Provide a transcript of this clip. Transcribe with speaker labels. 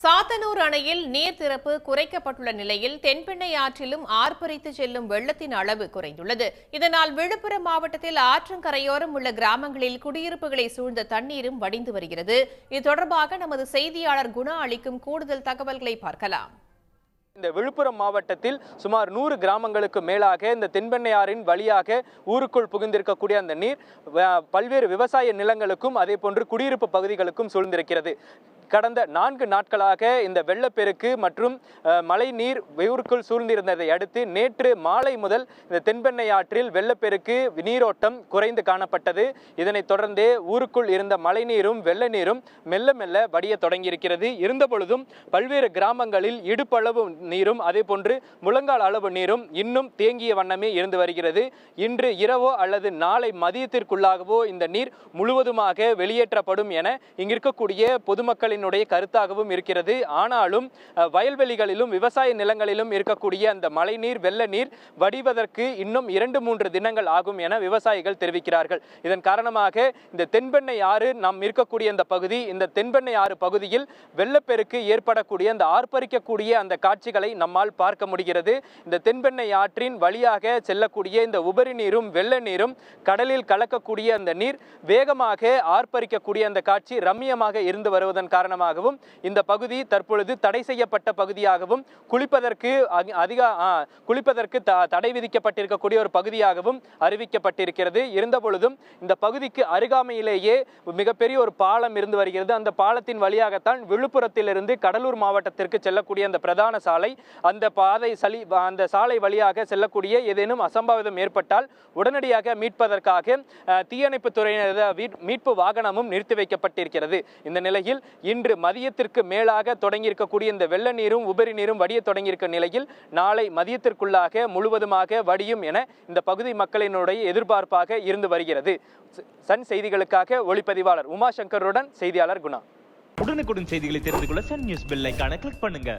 Speaker 1: சாத்தனூர் அணையில் நீர் திறப்பு குறைக்கப்பட்டுள்ள நிலையில் தென்பெண்ணை ஆற்றிலும் ஆர்ப்பரித்து செல்லும் வெள்ளத்தின் அளவு குறைந்துள்ளது. இதனால் விழுப்புரம் மாவட்டத்தில் ஆற்றங்கரையோரம் உள்ள கிராமங்களில் குடியிருப்புகளை சூழ்ந்த தண்ணீரும் வடிந்து வருகிறது. இது தொடர்பாக நமது செய்தியாளர் குணா அளிக்கும் கூடுதல் தகவல்களை பார்க்கலாம்.
Speaker 2: இந்த விழுப்புரம் மாவட்டத்தில் சுமார் 100 கிராமங்களுக்கு மேலாக இந்த தென்பெண்ணையாறின் வழியாக ஊருக்குள் புகுந்திருக்கக்கூடிய அந்த நீர் பல்வேறு விவசாய நிலங்களுக்கும் அதே போன்று குடியிருப்பு பகுதிகளுக்கும் சூழ்ந்திருக்கிறது. கடந்த 4 நாட்களாக இந்த வெள்ளப்பெருக்கு மற்றும் மழை நீர் ஊருக்குள் சூழ்ந்திருந்ததை அடுத்து நேற்று மாலை முதல் இந்த தென்பெண்ணை ஆற்றில் வெள்ளப்பெருக்கு நீரோட்டம் குறைந்து காணப்பட்டது. இதனைத் தொடர்ந்தே ஊருக்குள் இருந்த மழை நீரும் வெள்ள நீரும் மெல்ல மெல்ல வடிய தொடங்கியிருக்கிறது. இருந்தபொழுதும் பல்வேறு கிராமங்களில் இடுப்பளவு நீரும் அதே போன்று முழங்கால் அளவு நீரும் இன்னும் தேங்கிய வண்ணமே இருந்து வருகிறது. இன்று இரவோ அல்லது நாளை மதியத்திற்குள்ளாகவோ இந்த நீர் முழுவதுமாக வெளியேற்றப்படும் என இங்கிருக்கக்கூடிய பொதுமக்களின் கருத்தாகவும் இருக்கிறது. ஆனாலும் வயல்வெளிகளிலும் விவசாய நிலங்களிலும் இருக்கக்கூடிய அந்த மழை நீர் வெள்ள நீர் வடிவதற்கு இன்னும் 2-3 தினங்கள் ஆகும் என விவசாயிகள் தெரிவிக்கிறார்கள். இதன் காரணமாக இந்த தென்பெண்ணை ஆறு நாம் இருக்கக்கூடிய இந்த பகுதி, இந்த தென்பெண்ணை ஆறு பகுதியில் வெள்ளப்பெருக்கு ஏற்படக்கூடிய அந்த ஆர்ப்பரிக்கக்கூடிய அந்த காட்சிகளை நம்மால் பார்க்க முடிகிறது. இந்த தென்பெண்ணை ஆற்றின் வழியாக செல்லக்கூடிய இந்த உபரி நீரும் வெள்ள நீரும் கடலில் கலக்கக்கூடிய அந்த நீர் வேகமாக ஆர்ப்பரிக்கக்கூடிய அந்த காட்சி ரம்மியமாக இருந்து வருவதன் காரணமாகவும் இந்த பகுதி தற்பொழுது தடை செய்யப்பட்ட பகுதியாகவும் குளிப்பதற்கு தடை விதிக்கப்பட்டிருக்கக்கூடிய ஒரு பகுதியாகவும் அறிவிக்கப்பட்டிருக்கிறது. இருந்தபொழுதும் இந்த பகுதிக்கு அருகாமையிலேயே மிகப்பெரிய ஒரு பாலம் இருந்து வருகிறது. அந்த பாலத்தின் வழியாகத்தான் விழுப்புரத்திலிருந்து கடலூர் மாவட்டத்திற்கு செல்லக்கூடிய அந்த பிரதான சாலை, அந்த சாலை வழியாக செல்லக்கூடிய ஏதேனும் அசம்பாவிதம் ஏற்பட்டால் உடனடியாக மீட்பதற்காக தீயணைப்பு துறையினர் மீட்பு வாகனமும் நிறுத்தி வைக்கப்பட்டிருக்கிறது. இந்த நிலையில் இன்று மதியத்திற்கு மேலாக தொடங்கியிருக்கக்கூடிய இந்த வெள்ள நீரும் உபரி நீரும் வடிய தொடங்கியிருக்க நிலையில் நாளை மதியத்திற்குள்ளாக முழுவதுமாக வடியும் என இந்த பகுதி மக்களினுடைய எதிர்பார்ப்பாக இருந்து வருகிறது. சன் செய்திகளுக்காக ஒளிப்பதிவாளர் உமா சங்கருடன் செய்தியாளர் குணா.
Speaker 3: உடனுக்குடன் செய்திகளை தெரிந்து கொள்ள சன் நியூஸ் பெல் ஐகானை கிளிக் பண்ணுங்க.